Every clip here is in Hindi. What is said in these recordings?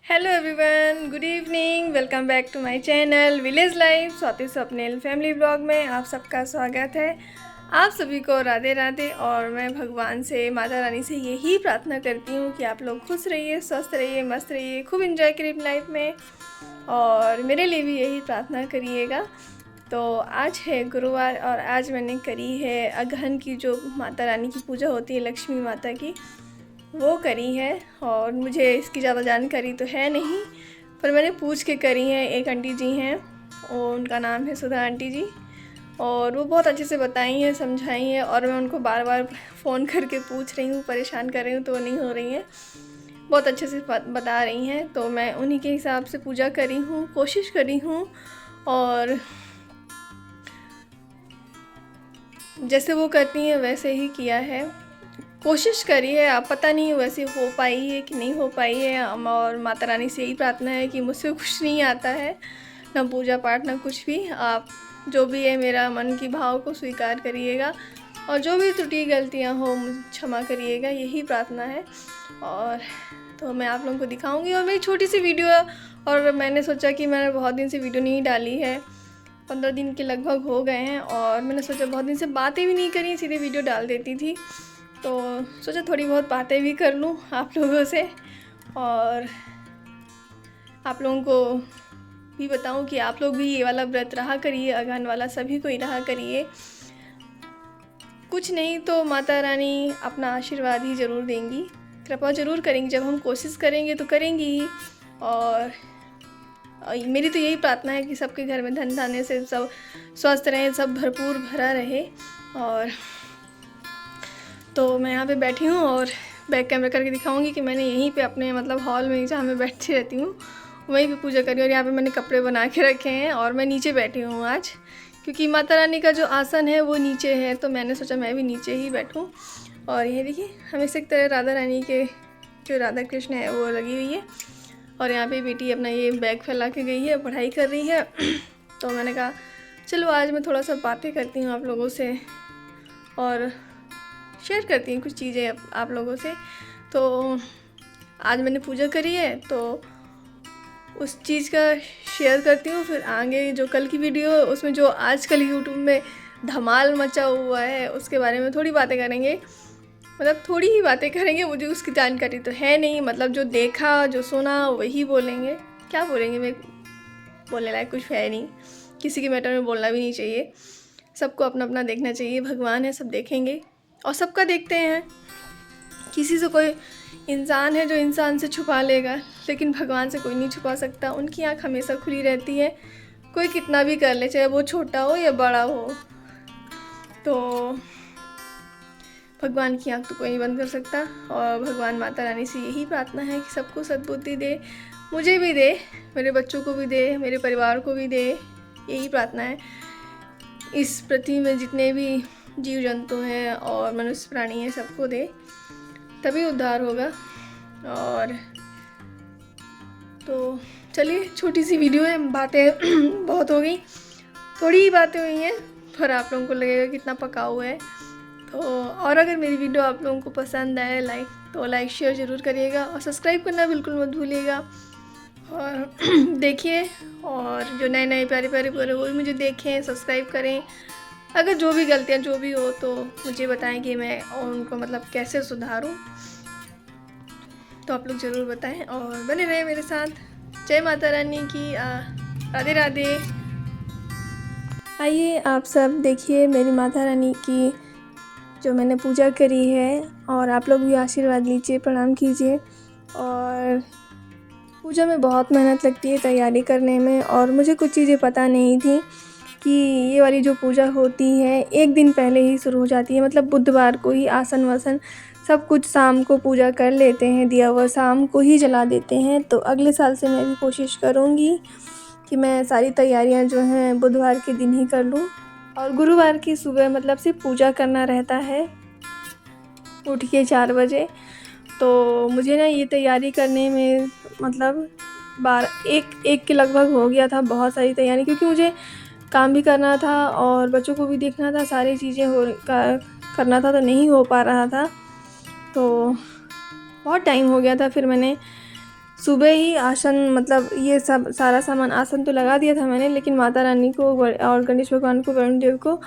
Hello everyone, good evening. Welcome back to my channel village life Swati Swapnil family blog में आप सबका स्वागत है। आप सभी को राधे राधे। और मैं भगवान से, माता रानी से यही प्रार्थना करती हूँ कि आप लोग खुश रहिए, स्वस्थ रहिए, मस्त रहिए, खूब एंजॉय करिए अपनी लाइफ में। और मेरे लिए भी यही प्रार्थना करिएगा। तो आज है गुरुवार और आज मैंने करी है अगहन की जो माता रानी की पूजा होती है, लक्ष्मी माता की, वो करी है। और मुझे इसकी ज़्यादा जानकारी तो है नहीं, पर मैंने पूछ के करी है। एक आंटी जी हैं, और उनका नाम है सुधा आंटी जी, और वो बहुत अच्छे से बताई हैं, समझाई हैं। और मैं उनको बार बार फ़ोन करके पूछ रही हूँ, परेशान कर रही हूँ, तो वो नहीं हो रही हैं, बहुत अच्छे से बता रही हैं। तो मैं उन्हीं के हिसाब से पूजा करी हूँ, कोशिश करी हूँ, और जैसे वो करती हैं वैसे ही किया है, कोशिश करी है। आप पता नहीं वैसे हो पाई है कि नहीं हो पाई है। और माता रानी से यही प्रार्थना है कि मुझसे कुछ नहीं आता है, ना पूजा पाठ ना कुछ भी। आप जो भी है मेरा मन की भाव को स्वीकार करिएगा, और जो भी त्रुटि गलतियां हो मुझे क्षमा करिएगा, यही प्रार्थना है। और तो मैं आप लोगों को दिखाऊंगी, और मेरी छोटी सी वीडियो है। और मैंने सोचा कि मैंने बहुत दिन से वीडियो नहीं डाली है, 15 दिन के लगभग हो गए हैं, और मैंने सोचा बहुत दिन से बातें भी नहीं करी, सीधे वीडियो डाल देती थी। तो सोचा थोड़ी बहुत बातें भी कर लूँ आप लोगों से, और आप लोगों को भी बताऊं कि आप लोग भी ये वाला व्रत रहा करिए, अगहन वाला सभी को ही रहा करिए। कुछ नहीं तो माता रानी अपना आशीर्वाद ही ज़रूर देंगी, कृपा ज़रूर करेंगी। जब हम कोशिश करेंगे तो करेंगी ही। और मेरी तो यही प्रार्थना है कि सबके घर में धन धान्य से सब स्वस्थ रहें, सब भरपूर भरा रहे। और तो मैं यहाँ पे बैठी हूँ और बैक कैमरा करके दिखाऊंगी कि मैंने यहीं पे अपने मतलब हॉल में जहाँ मैं बैठी रहती हूँ वहीं पे पूजा करी। और यहाँ पे मैंने कपड़े बना के रखे हैं, और मैं नीचे बैठी हूँ आज, क्योंकि माता रानी का जो आसन है वो नीचे है, तो मैंने सोचा मैं भी नीचे ही बैठूँ। और ये देखिए हमेशा की तरह राधा रानी के जो राधा कृष्ण है वो लगी हुई है। और यहाँ पे बेटी अपना ये बैग फैला के गई है, पढ़ाई कर रही है। तो मैंने कहा चलो आज मैं थोड़ा सा बातें करती हूँ आप लोगों से, और शेयर करती हूँ कुछ चीज़ें आप लोगों से। तो आज मैंने पूजा करी है, तो उस चीज़ का शेयर करती हूँ। फिर आगे जो कल की वीडियो उसमें जो आजकल यूट्यूब में धमाल मचा हुआ है उसके बारे में थोड़ी बातें करेंगे, मतलब थोड़ी ही बातें करेंगे। मुझे उसकी जानकारी तो है नहीं, मतलब जो देखा जो सुना वही बोलेंगे। क्या बोलेंगे, मैं बोलने लायक कुछ है नहीं, किसी के मैटर में बोलना भी नहीं चाहिए। सबको अपना अपना देखना चाहिए, भगवान है सब देखेंगे और सबका देखते हैं। किसी से कोई इंसान है जो इंसान से छुपा लेगा, लेकिन भगवान से कोई नहीं छुपा सकता। उनकी आँख हमेशा खुली रहती है, कोई कितना भी कर ले, चाहे वो छोटा हो या बड़ा हो। तो भगवान की आँख तो कोई नहीं बंद कर सकता। और भगवान माता रानी से यही प्रार्थना है कि सबको सद्बुद्धि दे, मुझे भी दे, मेरे बच्चों को भी दे, मेरे परिवार को भी दे। यही प्रार्थना है। इस पृथ्वी में जितने भी जीव जंतु हैं और मनुष्य प्राणी हैं सबको दे, तभी उद्धार होगा। और तो चलिए, छोटी सी वीडियो है, बातें बहुत हो गई, थोड़ी ही बातें हुई हैं, पर आप लोगों को लगेगा कितना पका हुआ है। तो और अगर मेरी वीडियो आप लोगों को पसंद आए तो लाइक शेयर ज़रूर करिएगा, और सब्सक्राइब करना बिल्कुल मत भूलिएगा। और देखिए, और जो नए नए प्यारे प्यारे पूरे वो भी मुझे देखें, सब्सक्राइब करें। अगर जो भी गलतियाँ जो भी हो तो मुझे बताएं कि मैं उनको मतलब कैसे सुधारूं, तो आप लोग ज़रूर बताएं और बने रहें मेरे साथ। जय माता रानी की, राधे राधे। आइए आप सब देखिए मेरी माता रानी की जो मैंने पूजा करी है, और आप लोग भी आशीर्वाद लीजिए, प्रणाम कीजिए। और पूजा में बहुत मेहनत लगती है तैयारी करने में, और मुझे कुछ चीज़ें पता नहीं थी कि ये वाली जो पूजा होती है एक दिन पहले ही शुरू हो जाती है। मतलब बुधवार को ही आसन वासन सब कुछ शाम को पूजा कर लेते हैं, दिया हुआ शाम को ही जला देते हैं। तो अगले साल से मैं भी कोशिश करूँगी कि मैं सारी तैयारियां जो हैं बुधवार के दिन ही कर लूँ। और गुरुवार की सुबह मतलब सिर्फ पूजा करना रहता है, उठ के 4 बजे। तो मुझे ना ये तैयारी करने में मतलब 1 के लगभग हो गया था, बहुत सारी तैयारी, क्योंकि मुझे काम भी करना था और बच्चों को भी देखना था, सारी चीज़ें करना था, तो नहीं हो पा रहा था। तो बहुत टाइम हो गया था। फिर मैंने सुबह ही आसन मतलब ये सब सारा सामान आसन तो लगा दिया था मैंने, लेकिन माता रानी को और गणेश भगवान को, वरुण देव को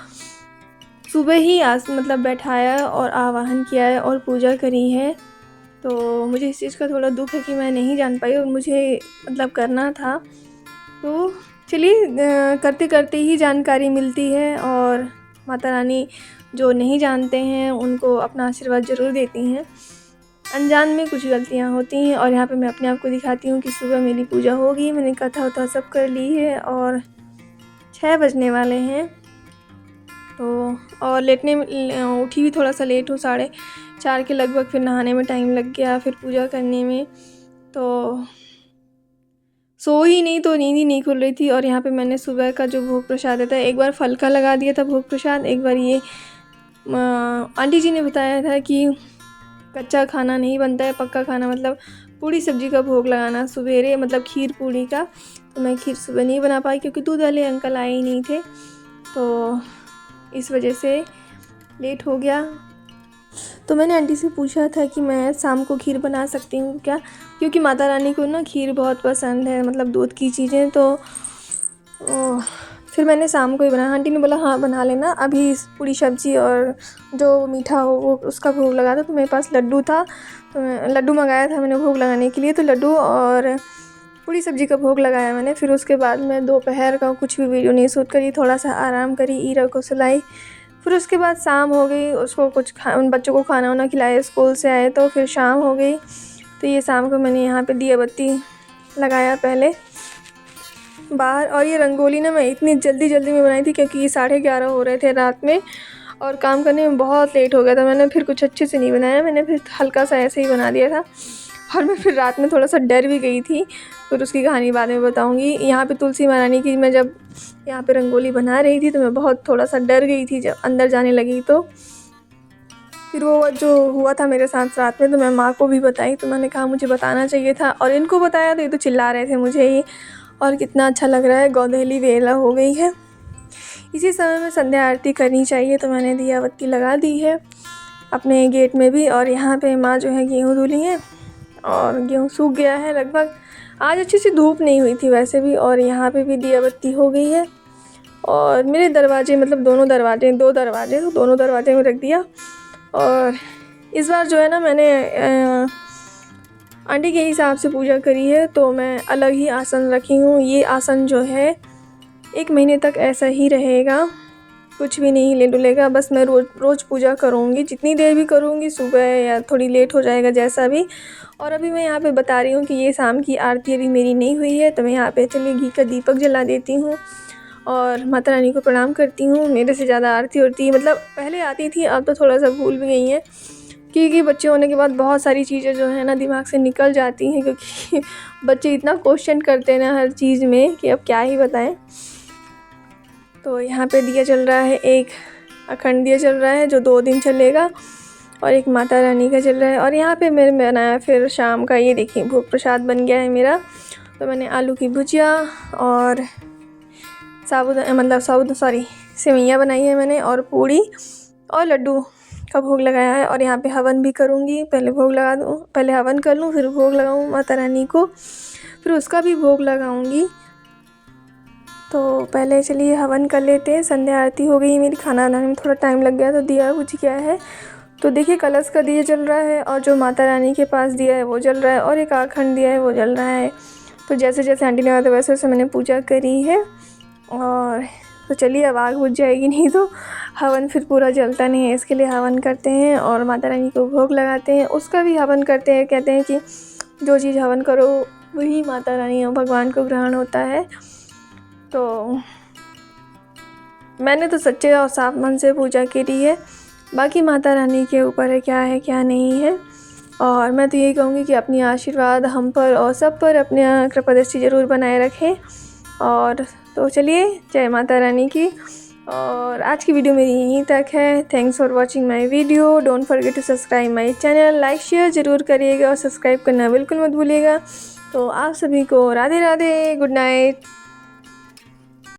सुबह ही मतलब बैठाया और आवाहन किया है और पूजा करी है। तो मुझे इस चीज़ का थोड़ा दुख है कि मैं नहीं जान पाई और मुझे मतलब करना था। तो चलिए करते करते ही जानकारी मिलती है और माता रानी जो नहीं जानते हैं उनको अपना आशीर्वाद ज़रूर देती हैं। अनजान में कुछ गलतियां होती हैं और यहाँ पे मैं अपने आप को दिखाती हूँ कि सुबह मेरी पूजा होगी, मैंने कथा वथा सब कर ली है और 6 बजने वाले हैं। तो और लेटने उठी भी थोड़ा सा लेट हूँ, 4:30 के लगभग। फिर नहाने में टाइम लग गया, फिर पूजा करने में तो सो ही नहीं, तो नींद ही नहीं खुल रही थी। और यहाँ पे मैंने सुबह का जो भोग प्रसाद था, एक बार फल का लगा दिया था भोग प्रसाद, एक बार ये आंटी जी ने बताया था कि कच्चा खाना नहीं बनता है, पक्का खाना मतलब पूड़ी सब्जी का भोग लगाना सवेरे, मतलब खीर पूड़ी का। तो मैं खीर सुबह नहीं बना पाई क्योंकि दूध वाले अंकल आए ही नहीं थे, तो इस वजह से लेट हो गया। तो मैंने आंटी से पूछा था कि मैं शाम को खीर बना सकती हूँ क्या, क्योंकि माता रानी को ना खीर बहुत पसंद है, मतलब दूध की चीज़ें। तो फिर मैंने शाम को ही बनाया। आंटी ने बोला हाँ बना लेना, अभी पूरी सब्जी और जो मीठा हो वो उसका भोग लगा दो। तो मेरे पास लड्डू था, तो लड्डू मंगाया था मैंने भोग लगाने के लिए। तो लड्डू और पूरी सब्जी का भोग लगाया मैंने। फिर उसके बाद मैं दोपहर का कुछ भी वीडियो नहीं शूट करी, थोड़ा सा आराम करी, ईरा को सुलाई। फिर उसके बाद शाम हो गई, उसको कुछ उन बच्चों को खाना वाना खिलाया, स्कूल से आए तो फिर शाम हो गई। तो ये शाम को मैंने यहाँ पे दिया बत्ती लगाया पहले बाहर। और ये रंगोली ना मैं इतनी जल्दी में बनाई थी क्योंकि ये 11:30 हो रहे थे रात में और काम करने में बहुत लेट हो गया था। मैंने फिर कुछ अच्छे से नहीं बनाया, मैंने फिर हल्का सा ऐसे ही बना दिया था। और मैं फिर रात में थोड़ा सा डर भी गई थी, फिर उसकी कहानी बाद में बताऊंगी। यहाँ पे तुलसी महारानी की मैं जब यहाँ पे रंगोली बना रही थी तो मैं बहुत थोड़ा सा डर गई थी जब अंदर जाने लगी। तो फिर वो जो हुआ था मेरे साथ रात में, तो मैं माँ को भी बताई। तो मैंने कहा मुझे बताना चाहिए था, और इनको बताया तो ये तो चिल्ला रहे थे मुझे ही। और कितना अच्छा लग रहा है, गोधेली वेला हो गई है। इसी समय में संध्या आरती करनी चाहिए, तो मैंने दिया बत्ती लगा दी है अपने गेट में भी। और यहाँ पे माँ जो है गेहूँ धुली है और गेहूँ सूख गया है लगभग। आज अच्छी सी धूप नहीं हुई थी वैसे भी। और यहाँ पे भी दिया बत्ती हो गई है। और मेरे दरवाजे मतलब दोनों दरवाजे, 2 दरवाजे, तो दोनों दरवाजे में रख दिया। और इस बार जो है ना मैंने आंटी के हिसाब से पूजा करी है, तो मैं अलग ही आसन रखी हूँ। ये आसन जो है 1 महीने तक ऐसा ही रहेगा, कुछ भी नहीं ले डुलेगा। बस मैं रोज़ पूजा करूँगी, जितनी देर भी करूँगी, सुबह या थोड़ी लेट हो जाएगा जैसा भी। और अभी मैं यहाँ पे बता रही हूँ कि ये शाम की आरती अभी मेरी नहीं हुई है, तो मैं यहाँ पे चलिए घी का दीपक जला देती हूँ और माता रानी को प्रणाम करती हूँ। मेरे से ज़्यादा आरती होती है, मतलब पहले आती थी, अब तो थोड़ा सा भूल भी गई हैं, क्योंकि बच्चे होने के बाद बहुत सारी चीज़ें जो है ना दिमाग से निकल जाती हैं, क्योंकि बच्चे इतना क्वेश्चन करते हैं ना हर चीज़ में कि अब क्या ही बताएं। तो यहाँ पे दिया चल रहा है, एक अखंड दिया चल रहा है जो 2 दिन चलेगा, और एक माता रानी का चल रहा है। और यहाँ पे मैंने बनाया फिर शाम का, ये देखिए भोग प्रसाद बन गया है मेरा। तो मैंने आलू की भुजिया और सेवइयाँ बनाई है मैंने, और पूड़ी और लड्डू का भोग लगाया है। और यहाँ पे हवन भी करूँगी, पहले भोग लगा दूँ, पहले हवन कर लूँ, फिर भोग लगाऊँ माता रानी को, फिर उसका भी भोग लगाऊँगी। तो पहले चलिए हवन कर लेते हैं। संध्या आरती हो गई मेरी, खाना बनाने में थोड़ा टाइम लग गया तो दिया बुझ गया है। तो देखिए कलश का दिया जल रहा है, और जो माता रानी के पास दिया है वो जल रहा है, और एक आखंड दिया है वो जल रहा है। तो जैसे जैसे आंटी ने बताया वैसे वैसे मैंने पूजा करी है। और तो चलिए अब आग बुझ जाएगी, नहीं तो हवन फिर पूरा जलता नहीं है, इसके लिए हवन करते हैं और माता रानी को भोग लगाते हैं, उसका भी हवन करते हैं। कहते हैं कि जो चीज़ हवन करो वही माता रानी और भगवान को ग्रहण होता है। तो मैंने तो सच्चे और साफ मन से पूजा करी है, बाकी माता रानी के ऊपर है क्या नहीं है। और मैं तो यही कहूँगी कि अपनी आशीर्वाद हम पर और सब पर अपने कृपा दृष्टि ज़रूर बनाए रखें। और तो चलिए, जय माता रानी की। और आज की वीडियो मेरी यहीं तक है। Thanks for watching my video. Don't forget to subscribe my channel, like share ज़रूर करिएगा और सब्सक्राइब करना बिल्कुल मत भूलिएगा। तो आप सभी को राधे राधे, गुड नाइट।